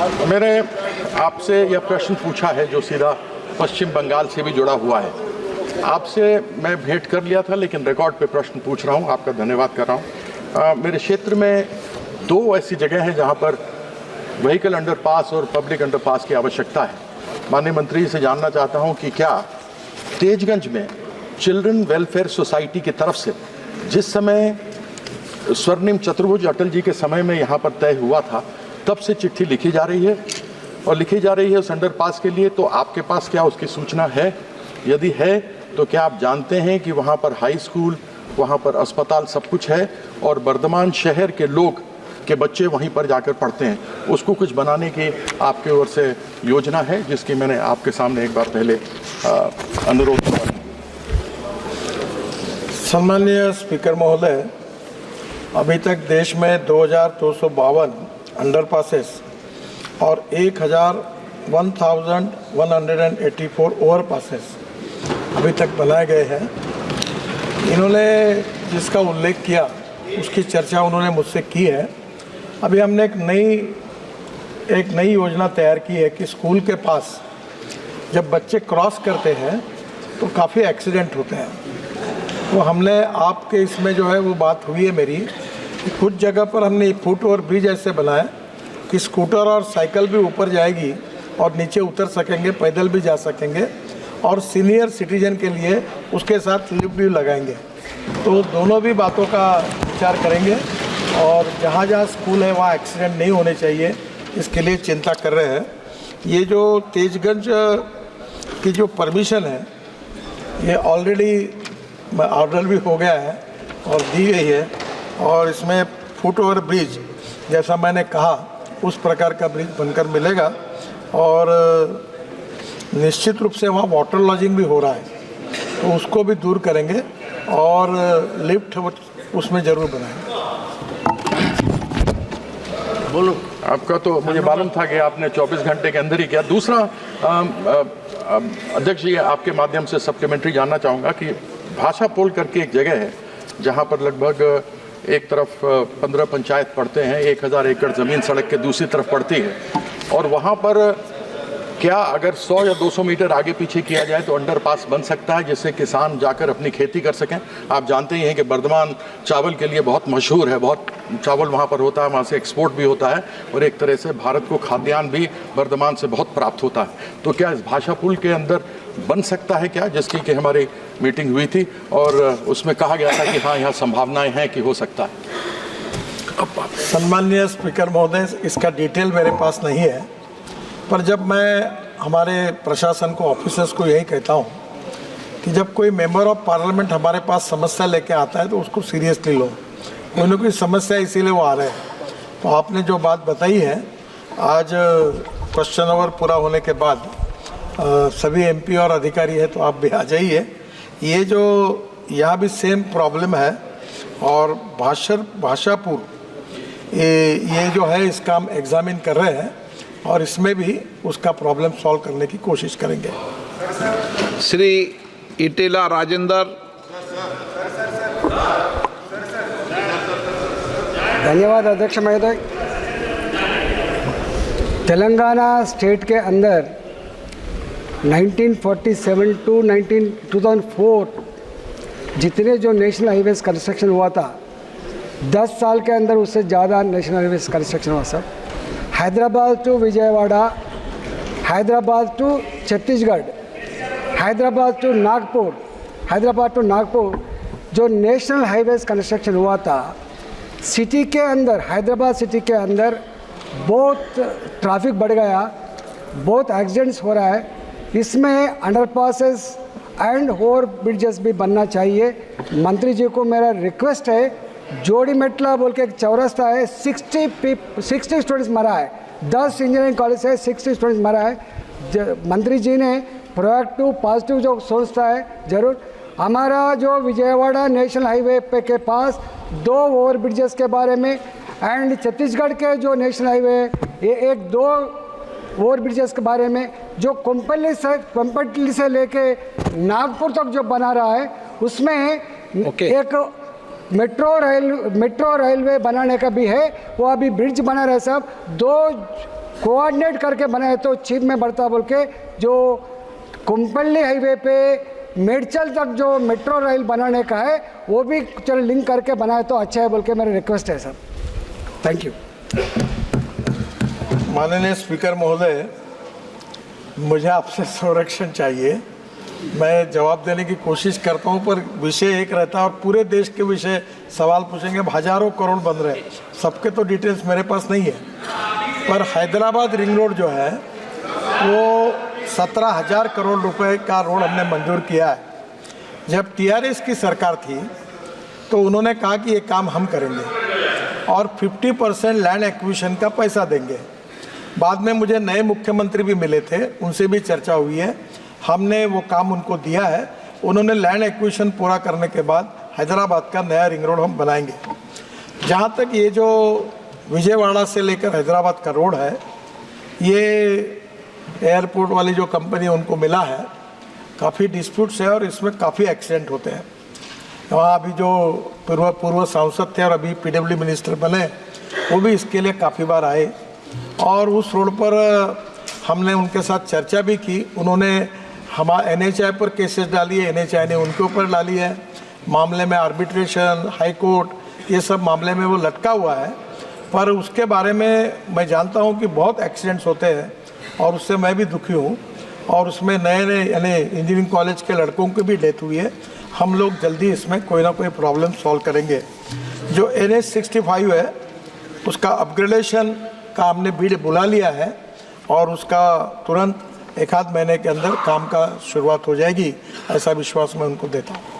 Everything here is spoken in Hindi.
मैंने आपसे यह प्रश्न पूछा है जो सीधा पश्चिम बंगाल से भी जुड़ा हुआ है। आपसे मैं भेंट कर लिया था, लेकिन रिकॉर्ड पे प्रश्न पूछ रहा हूँ, आपका धन्यवाद कर रहा हूँ। मेरे क्षेत्र में 2 ऐसी जगह हैं जहाँ पर व्हीकल अंडरपास और पब्लिक अंडरपास की आवश्यकता है। माननीय मंत्री से जानना चाहता हूँ कि क्या तेजगंज में चिल्ड्रन वेलफेयर सोसाइटी की तरफ से जिस समय स्वर्णिम चतुर्भुज अटल जी के समय में यहाँ पर तय हुआ था, तब से चिट्ठी लिखी जा रही है और लिखी जा रही है उस अंडरपास के लिए, तो आपके पास क्या उसकी सूचना है? यदि है तो क्या आप जानते हैं कि वहाँ पर हाई स्कूल, वहाँ पर अस्पताल सब कुछ है और वर्धमान शहर के लोग के बच्चे वहीं पर जाकर पढ़ते हैं? उसको कुछ बनाने की आपके ओर से योजना है, जिसकी मैंने आपके सामने एक बार पहले अनुरोध किया। सम्माननीय स्पीकर महोदय, अभी तक देश में 2252 अंडरपासेस और 1184 ओवरपासेस अभी तक बनाए गए हैं। इन्होंने जिसका उल्लेख किया उसकी चर्चा उन्होंने मुझसे की है। अभी हमने एक नई योजना तैयार की है कि स्कूल के पास जब बच्चे क्रॉस करते हैं तो काफ़ी एक्सीडेंट होते हैं। तो हमने आपके इसमें जो है वो बात हुई है मेरी कि कुछ जगह पर हमने फुट ओवर ब्रिज ऐसे बनाए कि स्कूटर और साइकिल भी ऊपर जाएगी और नीचे उतर सकेंगे, पैदल भी जा सकेंगे, और सीनियर सिटीजन के लिए उसके साथ लिफ्ट भी लगाएंगे। तो दोनों भी बातों का विचार करेंगे और जहाँ जहाँ स्कूल है वहाँ एक्सीडेंट नहीं होने चाहिए, इसके लिए चिंता कर रहे हैं। ये जो तेजगंज की जो परमिशन है ये ऑलरेडी ऑर्डर भी हो गया है और दी गई है, और इसमें फुट ओवर ब्रिज जैसा मैंने कहा उस प्रकार का ब्रिज बनकर मिलेगा, और निश्चित रूप से वहाँ वाटर लॉजिंग भी हो रहा है तो उसको भी दूर करेंगे और लिफ्ट उसमें ज़रूर बनाएंगे। बोलो। आपका तो मुझे मालूम था कि आपने 24 घंटे के अंदर ही किया। दूसरा, अध्यक्ष जी, आपके माध्यम से सप्लीमेंट्री जानना चाहूँगा कि भाषा पोल करके एक जगह है जहाँ पर लगभग एक तरफ 15 पंचायत पड़ते हैं, 1000 एकड़ ज़मीन सड़क के दूसरी तरफ पड़ती है, और वहाँ पर क्या अगर 100 या 200 मीटर आगे पीछे किया जाए तो अंडरपास बन सकता है जिससे किसान जाकर अपनी खेती कर सकें? आप जानते ही हैं कि वर्धमान चावल के लिए बहुत मशहूर है, बहुत चावल वहाँ पर होता है, वहाँ से एक्सपोर्ट भी होता है और एक तरह से भारत को खाद्यान्न भी वर्धमान से बहुत प्राप्त होता है। तो क्या इस भाषा पुल के अंदर बन सकता है क्या, जिसकी कि हमारी मीटिंग हुई थी और उसमें कहा गया था कि हाँ, यहाँ संभावनाएँ हैं कि हो सकता है? सम्माननीय स्पीकर महोदय, इसका डिटेल मेरे पास नहीं है, पर जब मैं हमारे प्रशासन को, ऑफिसर्स को यही कहता हूँ कि जब कोई मेंबर ऑफ पार्लियामेंट हमारे पास समस्या लेके आता है तो उसको सीरियसली लो। कोई ना कोई समस्या इसीलिए वो आ रहे हैं। तो आपने जो बात बताई है, आज क्वेश्चन आवर पूरा होने के बाद सभी एमपी और अधिकारी है तो आप भी आ जाइए। ये जो यहाँ भी सेम प्रॉब्लम है, और भाषापुर ये जो है इसका हम एग्जामिन कर रहे हैं और इसमें भी उसका प्रॉब्लम सॉल्व करने की कोशिश करेंगे। श्री इटेला राजेंद्र। धन्यवाद अध्यक्ष महोदय। तेलंगाना स्टेट के अंदर 1947 टू 2004 जितने जो नेशनल हाईवेज कंस्ट्रक्शन हुआ था, 10 साल के अंदर उससे ज़्यादा नेशनल हाईवेज कंस्ट्रक्शन हुआ sir. Hyderabad to Vijayawada, Hyderabad to Chhattisgarh, Hyderabad to Nagpur, जो नेशनल हाईवेज कंस्ट्रक्शन हुआ था, सिटी के अंदर, हैदराबाद सिटी के अंदर बहुत ट्रैफिक बढ़ गया, बहुत एक्सीडेंट्स हो रहा है। इसमें अंडरपासेस एंड ओवर ब्रिजेस भी बनना चाहिए। मंत्री जी को मेरा रिक्वेस्ट है, जोड़ी मेटला बोल के एक चौरास्ता है, 60 स्टूडेंट्स मरा है, 10 इंजीनियरिंग कॉलेज है, 60 स्टूडेंट्स मरा है। मंत्री जी ने प्रोएक्टिव पॉजिटिव जो सोचता है ज़रूर। हमारा जो विजयवाड़ा नेशनल हाईवे पे के पास 2 ओवर ब्रिजेस के बारे में, एंड छत्तीसगढ़ के जो नेशनल हाईवे ये 1-2 ओवर ब्रिजेस के बारे में, जो कोम्पली से लेके नागपुर तक जो बना रहा है, उसमें एक मेट्रो रेलवे बनाने का भी है। वो अभी ब्रिज बना रहा है साहब। 2 कोऑर्डिनेट करके बनाए तो चीफ में बढ़ता बोल के जो कुंपल्ली हाईवे पे मेडचल तक जो मेट्रो रेल बनाने का है वो भी चल लिंक करके बनाए तो अच्छा है बोल के मेरा रिक्वेस्ट है सर। Thank you. माननीय स्पीकर महोदय, मुझे आपसे संरक्षण चाहिए। मैं जवाब देने की कोशिश करता हूं, पर विषय एक रहता है और पूरे देश के विषय सवाल पूछेंगे। हजारों करोड़ बन रहे हैं, सबके तो डिटेल्स मेरे पास नहीं है। पर हैदराबाद रिंग रोड जो है वो 17,000 करोड़ रुपए का रोड हमने मंजूर किया है। जब टीआरएस की सरकार थी तो उन्होंने कहा कि ये काम हम करेंगे और 50% लैंड एक्विजिशन का पैसा देंगे। बाद में मुझे नए मुख्यमंत्री भी मिले थे, उनसे भी चर्चा हुई है, हमने वो काम उनको दिया है। उन्होंने लैंड एक्विजिशन पूरा करने के बाद हैदराबाद का नया रिंग रोड हम बनाएंगे। जहाँ तक ये जो विजयवाड़ा से लेकर हैदराबाद का रोड है, ये एयरपोर्ट वाली जो कंपनी उनको मिला है, काफ़ी डिस्प्यूट्स है और इसमें काफ़ी एक्सीडेंट होते हैं। वहाँ अभी जो पूर्व सांसद थे और अभी पीडब्ल्यू मिनिस्टर बने, वो भी इसके लिए काफ़ी बार आए और उस रोड पर हमने उनके साथ चर्चा भी की। उन्होंने NHAI पर केसेस डाली है, NHAI ने उनके ऊपर डाली है। मामले में आर्बिट्रेशन, हाई कोर्ट, ये सब मामले में वो लटका हुआ है। पर उसके बारे में मैं जानता हूँ कि बहुत एक्सीडेंट्स होते हैं और उससे मैं भी दुखी हूँ। और उसमें नए यानी इंजीनियरिंग कॉलेज के लड़कों की भी डेथ हुई है। हम लोग जल्दी इसमें कोई ना कोई प्रॉब्लम सॉल्व करेंगे। जो NH65 है उसका अपग्रेडेशन का हमने बीड बुला लिया है और उसका तुरंत 1 आध महीने के अंदर काम का शुरुआत हो जाएगी, ऐसा विश्वास मैं उनको देता हूँ।